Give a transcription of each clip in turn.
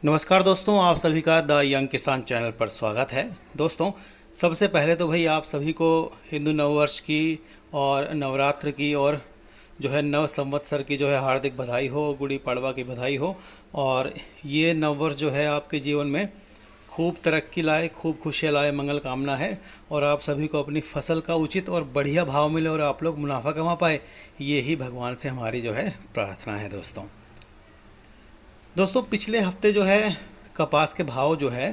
नमस्कार दोस्तों, आप सभी का द यंग किसान चैनल पर स्वागत है। दोस्तों, सबसे पहले तो भाई आप सभी को हिंदू नववर्ष की और नवरात्र की और जो है नव संवत्सर की जो है हार्दिक बधाई हो, गुड़ी पड़वा की बधाई हो। और ये नववर्ष जो है आपके जीवन में खूब तरक्की लाए, खूब खुशियाँ लाए, मंगल कामना है। और आप सभी को अपनी फसल का उचित और बढ़िया भाव मिले और आप लोग मुनाफा कमा पाए, ये ही भगवान से हमारी जो है प्रार्थना है। दोस्तों पिछले हफ्ते जो है कपास के भाव जो है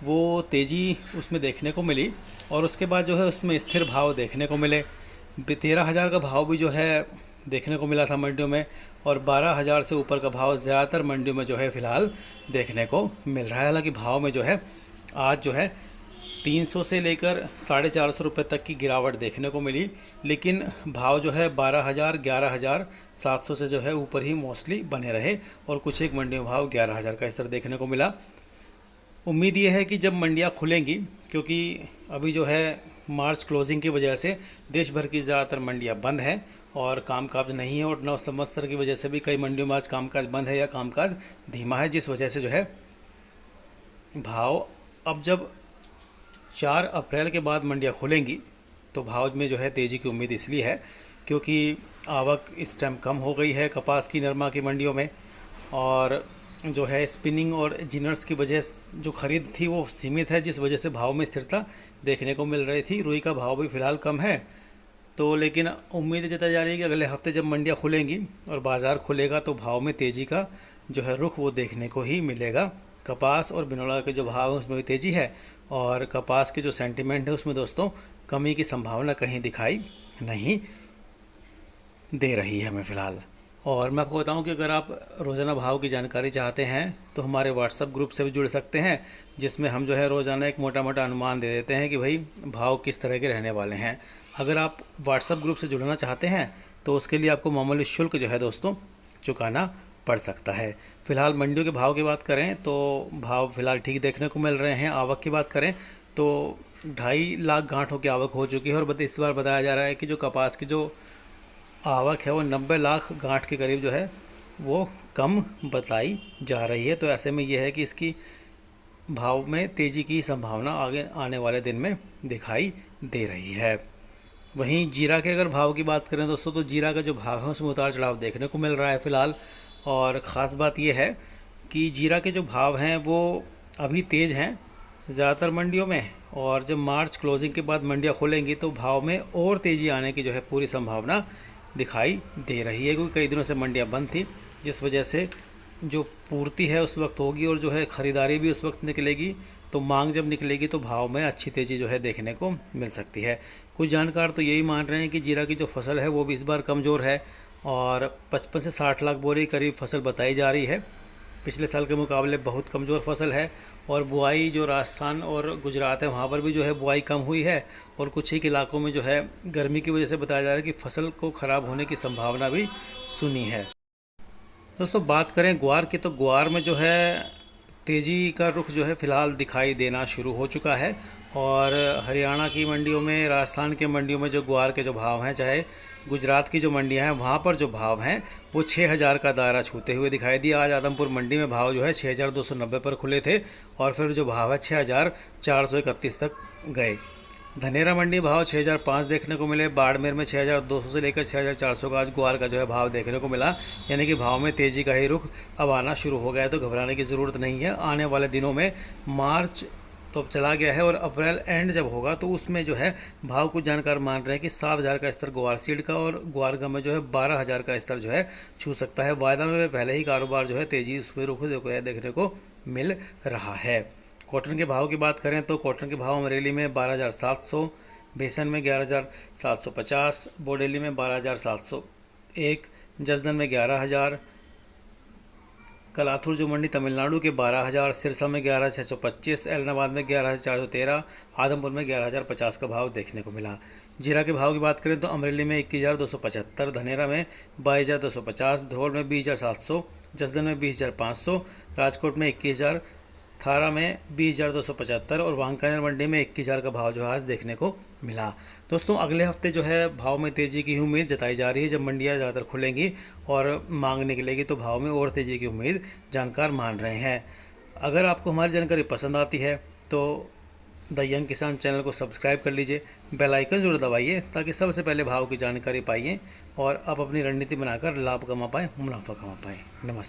वो तेज़ी उसमें देखने को मिली और उसके बाद जो है उसमें स्थिर भाव देखने को मिले। 13,000 का भाव भी जो है देखने को मिला था मंडियों में, और 12,000 से ऊपर का भाव ज़्यादातर मंडियों में जो है फ़िलहाल देखने को मिल रहा है। हालांकि भाव में जो है आज जो है 300 से लेकर 450 रुपये तक की गिरावट देखने को मिली, लेकिन भाव जो है 12,000 11,700 से जो है ऊपर ही मोस्टली बने रहे और कुछ एक मंडियों में भाव 11,000 का स्तर देखने को मिला। उम्मीद ये है कि जब मंडियां खुलेंगी, क्योंकि अभी जो है मार्च क्लोजिंग की वजह से देश भर की ज़्यादातर मंडियां बंद हैं और कामकाज नहीं है, और नव संवत्सर की वजह से भी कई मंडियों में आज कामकाज बंद है या कामकाज धीमा है, जिस वजह से जो है भाव अब जब 4 अप्रैल के बाद मंडियाँ खुलेंगी तो भाव में जो है तेज़ी की उम्मीद इसलिए है क्योंकि आवक इस टाइम कम हो गई है कपास की नरमा की मंडियों में, और जो है स्पिनिंग और जिनर्स की वजह जो खरीद थी वो सीमित है, जिस वजह से भाव में स्थिरता देखने को मिल रही थी। रुई का भाव भी फ़िलहाल कम है, तो लेकिन उम्मीद जताई जा रही है कि अगले हफ्ते जब मंडियाँ खुलेंगी और बाज़ार खुलेगा तो भाव में तेज़ी का जो है रुख वो देखने को ही मिलेगा। कपास और बिनौला के जो भाव हैं उसमें भी तेज़ी है, और कपास के जो सेंटीमेंट है उसमें दोस्तों कमी की संभावना कहीं दिखाई नहीं दे रही है हमें फ़िलहाल। और मैं आपको बताऊं कि अगर आप रोज़ाना भाव की जानकारी चाहते हैं तो हमारे व्हाट्सएप ग्रुप से भी जुड़ सकते हैं, जिसमें हम जो है रोज़ाना एक मोटा मोटा अनुमान दे देते हैं कि भाई भाव किस तरह के रहने वाले हैं। अगर आप व्हाट्सएप ग्रुप से जुड़ना चाहते हैं तो उसके लिए आपको मामूली शुल्क जो है दोस्तों चुकाना पड़ सकता है। फ़िलहाल मंडियों के भाव की बात करें तो भाव फ़िलहाल ठीक देखने को मिल रहे हैं। आवक की बात करें तो 2.5 लाख गांठों की आवक हो चुकी है, और इस बार बताया जा रहा है कि जो कपास की जो आवक है वो 90 लाख गांठ के करीब जो है वो कम बताई जा रही है। तो ऐसे में यह है कि इसकी भाव में तेज़ी की संभावना आगे आने वाले दिन में दिखाई दे रही है। वहीं जीरा के अगर भाव की बात करें दोस्तों तो जीरा का जो भाव है उसमें उतार चढ़ाव देखने को मिल रहा है फ़िलहाल। और ख़ास बात यह है कि जीरा के जो भाव हैं वो अभी तेज़ हैं ज़्यादातर मंडियों में, और जब मार्च क्लोजिंग के बाद मंडियाँ खुलेंगी तो भाव में और तेज़ी आने की जो है पूरी संभावना दिखाई दे रही है, क्योंकि कई दिनों से मंडियाँ बंद थी, जिस वजह से जो पूर्ति है उस वक्त होगी और जो है ख़रीदारी भी उस वक्त निकलेगी। तो मांग जब निकलेगी तो भाव में अच्छी तेज़ी जो है देखने को मिल सकती है। कुछ जानकार तो यही मान रहे हैं कि जीरा की जो फसल है वो भी इस बार कमज़ोर है, और 55 से 60 लाख बोरी करीब फसल बताई जा रही है। पिछले साल के मुकाबले बहुत कमज़ोर फसल है, और बुआई जो राजस्थान और गुजरात है वहाँ पर भी जो है बुआई कम हुई है, और कुछ ही इलाकों में जो है गर्मी की वजह से बताया जा रहा है कि फसल को ख़राब होने की संभावना भी सुनी है। दोस्तों बात करें ग्वार की तो ग्वार में जो है तेज़ी का रुख जो है फ़िलहाल दिखाई देना शुरू हो चुका है, और हरियाणा की मंडियों में, राजस्थान के मंडियों में जो ग्वार के जो भाव हैं, चाहे गुजरात की जो मंडियां हैं वहाँ पर जो भाव हैं वो 6,000 का दायरा छूते हुए दिखाई दिया। आज आदमपुर मंडी में भाव जो है 6,290 पर खुले थे, और फिर जो भाव है 6,431 तक गए। धनेरा मंडी भाव 6,005 देखने को मिले। बाड़मेर में 6,200 से लेकर 6,400 का आज ग्वार का जो है भाव देखने को मिला, यानी कि भाव में तेज़ी का ही रुख अब आना शुरू हो गया है। तो घबराने की ज़रूरत नहीं है। आने वाले दिनों में मार्च तो अब चला गया है और अप्रैल एंड जब होगा तो उसमें जो है भाव कुछ जानकार मान रहे हैं कि 7,000 का स्तर ग्वार सीड का, और ग्वार गम में जो है 12,000 का स्तर जो है छू सकता है। वायदा में पहले ही कारोबार जो है तेज़ी उसमें रुख देखने को मिल रहा है। कॉटन के भाव की बात करें तो कॉटन के भाव अमरेली में 12,700, बेसन में 11,750, बोडेली में 12,701, जसदन में 11,000, कलाथुर जो मंडी तमिलनाडु के 12,000, सिरसा में 11,625, एलनाबाद में 11,413, आदमपुर में 11,050 का भाव देखने को मिला। जीरा के भाव की बात करें तो अमरेली में 21,275, धनेरा में 22,250, धरोल में 20,700, जसदन में 20,500, राजकोट में 21,000, थारा में 20,275 और वांकानेर मंडी में 21,000 का भाव जो है आज देखने को मिला। दोस्तों अगले हफ्ते जो है भाव में तेज़ी की उम्मीद जताई जा रही है। जब मंडियाँ ज़्यादातर खुलेंगी और मांग निकलेगी तो भाव में और तेज़ी की उम्मीद जानकार मान रहे हैं। अगर आपको हमारी जानकारी पसंद आती है तो द यंग किसान चैनल को सब्सक्राइब कर लीजिए, बेल आइकन जरूर दबाइए ताकि सबसे पहले भाव की जानकारी पाइए और आप अपनी रणनीति बनाकर लाभ कमा पाएँ, मुनाफा कमा पाएँ। नमस्ते।